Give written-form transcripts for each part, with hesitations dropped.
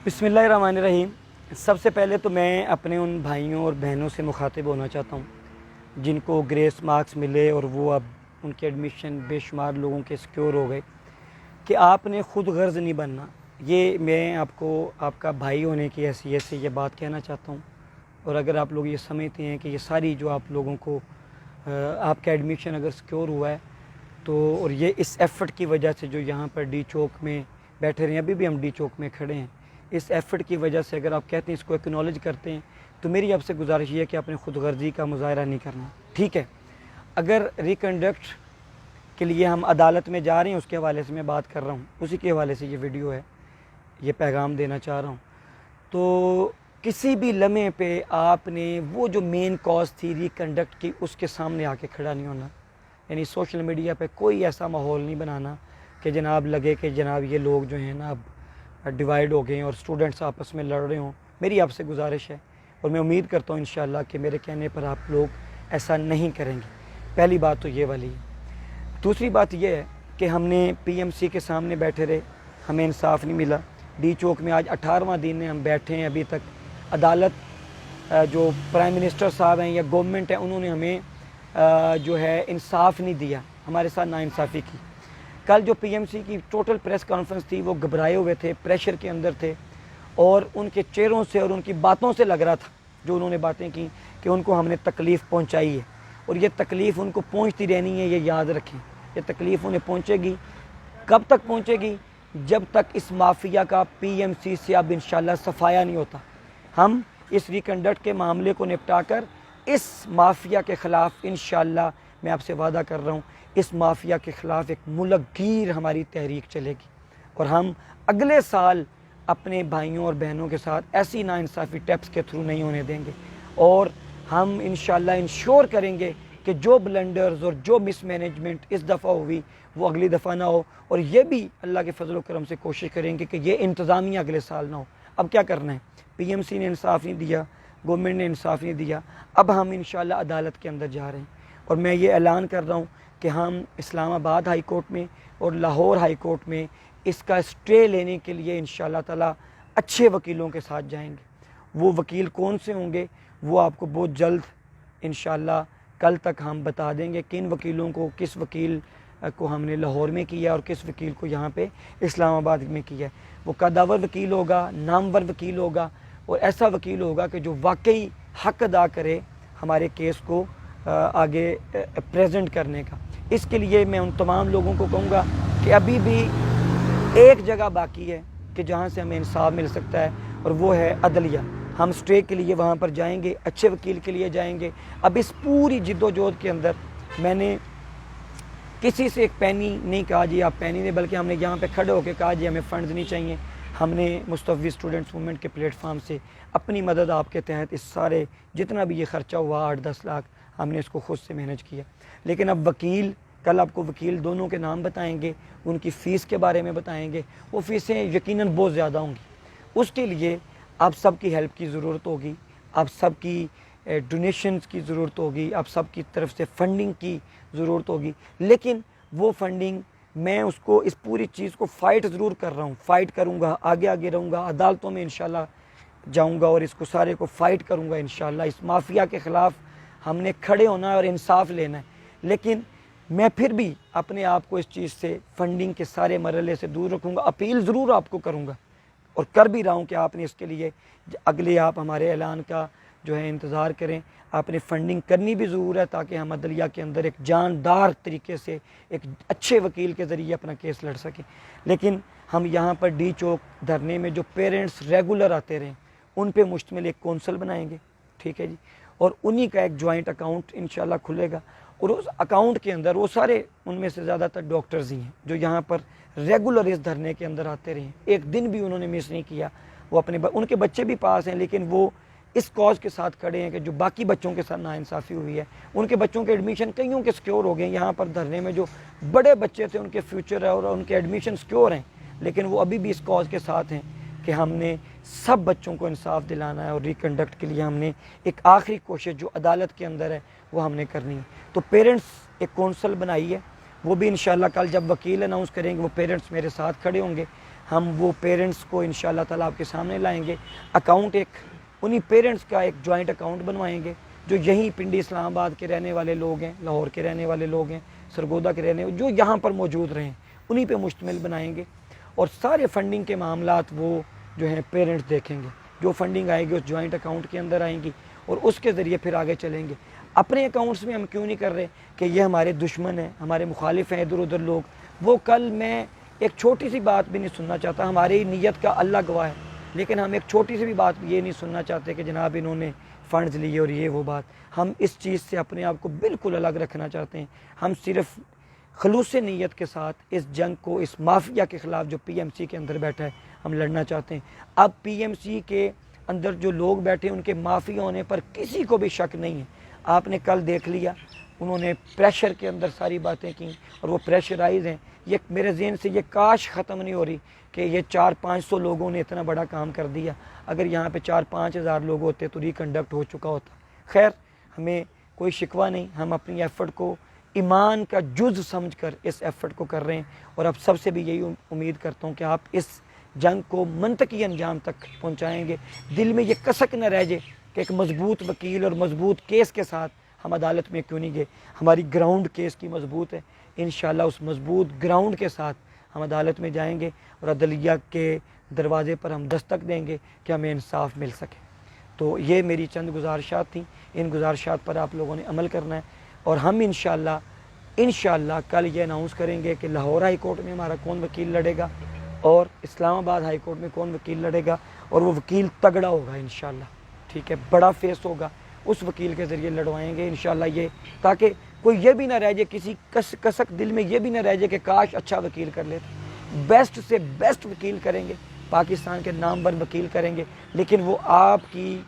बिस्मिल्लाहिर्रहमानिर्रहीम। सबसे पहले तो मैं अपने उन भाइयों और बहनों से मुखातिब होना चाहता हूँ जिनको ग्रेस मार्क्स मिले और वो अब उनके एडमिशन बेशुमार लोगों के सिक्योर हो गए, कि आपने ख़ुद गर्ज़ नहीं बनना। ये मैं आपको आपका भाई होने की हैसियत से ये बात कहना चाहता हूँ। और अगर आप लोग ये समझते हैं कि ये सारी जो आप लोगों को आपका एडमिशन अगर सिक्योर हुआ है तो, और ये इस एफ़र्ट की वजह से जो यहाँ पर डी चौक में बैठे रहे हैं, अभी भी हम डी चौक में खड़े हैं, इस एफ़र्ट की वजह से अगर आप कहते हैं, इसको एक्नॉलेज करते हैं, तो मेरी आपसे गुजारिश ये है कि आपने खुद गर्जी का मुजाहरा नहीं करना। ठीक है, अगर रिकंडक्ट के लिए हम अदालत में जा रहे हैं, उसके हवाले से मैं बात कर रहा हूँ, उसी के हवाले से ये वीडियो है, ये पैगाम देना चाह रहा हूँ। तो किसी भी लम्हे पे आपने वो जो मेन कॉज थी रिकंडक्ट की, उसके सामने आके खड़ा नहीं होना। यानी सोशल मीडिया पे कोई ऐसा माहौल नहीं बनाना कि जनाब लगे कि जनाब ये लोग जो हैं ना अब डिवाइड हो गए हैं और स्टूडेंट्स आपस में लड़ रहे हों। मेरी आपसे गुजारिश है और मैं उम्मीद करता हूँ इंशाअल्लाह कि मेरे कहने पर आप लोग ऐसा नहीं करेंगे। पहली बात तो ये वाली है। दूसरी बात ये है कि हमने पीएमसी के सामने बैठे रहे, हमें इंसाफ नहीं मिला। डी चौक में आज 18वां दिन है हम बैठे हैं, अभी तक अदालत जो प्राइम मिनिस्टर साहब हैं या गवर्नमेंट है, उन्होंने हमें जो है इंसाफ नहीं दिया, हमारे साथ नाइंसाफ़ी की। कल जो पीएमसी की टोटल प्रेस कॉन्फ्रेंस थी, वो घबराए हुए थे, प्रेशर के अंदर थे, और उनके चेहरों से और उनकी बातों से लग रहा था, जो उन्होंने बातें की, कि उनको हमने तकलीफ़ पहुंचाई है और ये तकलीफ़ उनको पहुंचती रहनी है। ये याद रखें, ये तकलीफ़ उन्हें पहुंचेगी। कब तक पहुंचेगी? जब तक इस माफिया का पीएमसी से अब इंशाल्लाह सफाया नहीं होता। हम इस रिकंडक्ट के मामले को निपटा कर इस माफिया के ख़िलाफ़ इंशाल्लाह, मैं आपसे वादा कर रहा हूँ, इस माफिया के ख़िलाफ़ एक मुल्कगीर हमारी तहरीक चलेगी और हम अगले साल अपने भाइयों और बहनों के साथ ऐसी नाइंसाफ़ी टैप्स के थ्रू नहीं होने देंगे। और हम इंशाल्लाह इंश्योर करेंगे कि जो ब्लंडर्स और जो मिसमैनेजमेंट इस दफ़ा हुई वो अगली दफ़ा ना हो, और ये भी अल्लाह के फजल करम से कोशिश करेंगे कि ये इंतज़ामिया अगले साल ना हो। अब क्या करना है? पीएमसी ने इंसाफ नहीं दिया, गवर्नमेंट ने इंसाफ नहीं दिया, अब हम इंशाल्लाह अदालत के अंदर जा रहे हैं। और मैं ये ऐलान कर रहा हूँ कि हम इस्लामाबाद हाई कोर्ट में और लाहौर हाई कोर्ट में इसका स्टे लेने के लिए इंशाल्लाह ताला अच्छे वकीलों के साथ जाएंगे। वो वकील कौन से होंगे वो आपको बहुत जल्द इंशाल्लाह कल तक हम बता देंगे, किन वकीलों को, किस वकील को हमने लाहौर में किया और किस वकील को यहाँ पे इस्लामाबाद में किया है। वो कदावर वकील होगा, नामवर वकील होगा, और ऐसा वकील होगा कि जो वाकई हक अदा करे हमारे केस को आगे प्रेजेंट करने का। इसके लिए मैं उन तमाम लोगों को कहूँगा कि अभी भी एक जगह बाकी है कि जहाँ से हमें इंसाफ मिल सकता है, और वो है अदलिया। हम स्टे के लिए वहाँ पर जाएंगे, अच्छे वकील के लिए जाएंगे। अब इस पूरी जिद्दोजहद के अंदर मैंने किसी से एक पैनी नहीं कहा जी आप पैनी नहीं, बल्कि हमने यहाँ पे खड़े होकर कहा जी हमें फ़ंड्स नहीं चाहिए। हमने मुस्तफ़ी स्टूडेंट्स मूवमेंट के प्लेटफार्म से अपनी मदद आपके तहत इस सारे जितना भी ये ख़र्चा हुआ 8-10 लाख, हमने इसको ख़ुद से मैनेज किया। लेकिन अब वकील, कल आपको वकील दोनों के नाम बताएंगे, उनकी फ़ीस के बारे में बताएंगे। वो फ़ीसें यकीनन बहुत ज़्यादा होंगी। उसके लिए आप सब की हेल्प की ज़रूरत होगी, आप सब की डोनेशंस की ज़रूरत होगी, आप सब की तरफ से फ़ंडिंग की ज़रूरत होगी। लेकिन वो फ़ंडिंग मैं उसको, इस पूरी चीज़ को फ़ाइट ज़रूर कर रहा हूँ, फ़ाइट करूँगा, आगे आगे रहूँगा, अदालतों में इंशाल्लाह जाऊँगा और इसको सारे को फ़ाइट करूँगा इंशाल्लाह। इस माफिया के ख़िलाफ़ हमने खड़े होना है और इंसाफ लेना है। लेकिन मैं फिर भी अपने आप को इस चीज़ से, फंडिंग के सारे मरहले से दूर रखूँगा। अपील ज़रूर आपको करूँगा और कर भी रहा हूँ कि आपने इसके लिए अगले आप हमारे ऐलान का जो है इंतज़ार करें। आपने फ़ंडिंग करनी भी ज़रूर है ताकि हम अदलिया के अंदर एक जानदार तरीके से एक अच्छे वकील के ज़रिए अपना केस लड़ सकें। लेकिन हम यहाँ पर डी चौक धरने में जो पेरेंट्स रेगुलर आते रहें, उन पे मुश्तमिल एक कौंसल बनाएंगे, ठीक है जी, और उन्हीं का एक जॉइंट अकाउंट इंशाल्लाह खुलेगा। और उस अकाउंट के अंदर वो सारे, उनमें से ज़्यादातर डॉक्टर्स ही हैं जो यहाँ पर रेगुलर इस धरने के अंदर आते रहे, एक दिन भी उन्होंने मिस नहीं किया। वो अपने उनके बच्चे भी पास हैं, लेकिन वो इस कॉज के साथ खड़े हैं कि जो बाकी बच्चों के साथ नाइंसाफ़ी हुई है, उनके बच्चों के एडमिशन कईयों के सिक्योर हो गए। यहाँ पर धरने में जो बड़े बच्चे थे उनके फ्यूचर है और उनके एडमिशन सिक्योर हैं, लेकिन वो अभी भी इस कॉज के साथ हैं कि हमने सब बच्चों को इंसाफ दिलाना है। और रिकंडक्ट के लिए हमने एक आखिरी कोशिश जो अदालत के अंदर है वो हमने करनी है। तो पेरेंट्स एक कौंसल बनाई है, वो भी इंशाल्लाह कल जब वकील अनाउंस करेंगे वो पेरेंट्स मेरे साथ खड़े होंगे। हम वो पेरेंट्स को इंशाल्लाह ताला आपके सामने लाएंगे। अकाउंट एक उन्हीं पेरेंट्स का एक जॉइंट अकाउंट बनवाएंगे जो यहीं पिंडी इस्लामाबाद के रहने वाले लोग हैं, लाहौर के रहने वाले लोग हैं, सरगोदा के रहने जो यहाँ पर मौजूद रहें, उन्हीं पे मुश्तमिल बनाएंगे। और सारे फंडिंग के मामलात वो जो हैं पेरेंट्स देखेंगे। जो फंडिंग आएगी उस जॉइंट अकाउंट के अंदर आएंगी और उसके ज़रिए फिर आगे चलेंगे। अपने अकाउंट्स में हम क्यों नहीं कर रहे कि ये हमारे दुश्मन हैं, हमारे मुखालिफ हैं इधर उधर लोग। वो कल मैं एक छोटी सी बात भी नहीं सुनना चाहता, हमारी नीयत का अल्लाह गवाह है, लेकिन हम एक छोटी सी भी बात ये नहीं सुनना चाहते कि जनाब इन्होंने फ़ंड्स लिए और ये वो बात। हम इस चीज़ से अपने आप को बिल्कुल अलग रखना चाहते हैं। हम सिर्फ खलूस नीयत के साथ इस जंग को, इस माफिया के ख़िलाफ़ जो PMC के अंदर बैठा है, हम लड़ना चाहते हैं। अब PMC के अंदर जो लोग बैठे उनके माफ़ी होने पर किसी को भी शक नहीं है। आपने कल देख लिया, उन्होंने प्रेशर के अंदर सारी बातें की और वो प्रेशराइज हैं। ये मेरे ज़हन से ये काश ख़त्म नहीं हो रही कि ये 400-500 लोगों ने इतना बड़ा काम कर दिया। अगर यहाँ पे 4-5 हज़ार लोग होते तो रिकंडक्ट हो चुका होता। खैर, हमें कोई शिकवा नहीं, हम अपनी एफ़र्ट को ईमान का जुज़ समझकर इस एफ़र्ट को कर रहे हैं। और अब सबसे भी यही उम्मीद करता हूँ कि आप इस जंग को मंतकी अंजाम तक पहुँचाएँगे। दिल में ये कसक न रह जाए कि एक मज़बूत वकील और मज़बूत केस के साथ हम अदालत में क्यों नहीं गए। हमारी ग्राउंड केस की मज़बूत है, इंशाल्लाह उस मज़बूत ग्राउंड के साथ हम अदालत में जाएंगे और अदलिया के दरवाज़े पर हम दस्तक देंगे कि हमें इंसाफ मिल सके। तो ये मेरी चंद गुजारिशात थी, इन गुजारिशात पर आप लोगों ने अमल करना है। और हम इंशाल्लाह कल ये अनाउंस करेंगे कि लाहौर हाई कोर्ट में हमारा कौन वकील लड़ेगा और इस्लामाबाद हाई कोर्ट में कौन वकील लड़ेगा। और वो वकील तगड़ा होगा इंशाल्लाह, ठीक है, बड़ा फेस होगा, उस वकील के ज़रिए लड़वाएंगे इंशाल्लाह ये, ताकि कोई ये भी ना रह जाए, किसी कसक दिल में ये भी ना रह जाए कि काश अच्छा वकील कर लेते। बेस्ट से बेस्ट वकील करेंगे, पाकिस्तान के नामवर वकील करेंगे, लेकिन वो आपकी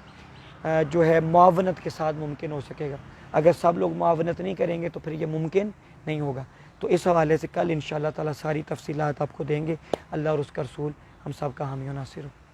जो है मुआवनत के साथ मुमकिन हो सकेगा। अगर सब लोग मुआवनत नहीं करेंगे तो फिर ये मुमकिन नहीं होगा। तो इस हवाले से कल इंशाल्लाह ताला सारी तफसीलात आपको देंगे। अल्लाह और उसका रसूल हम सब का हामी व नासिर हो।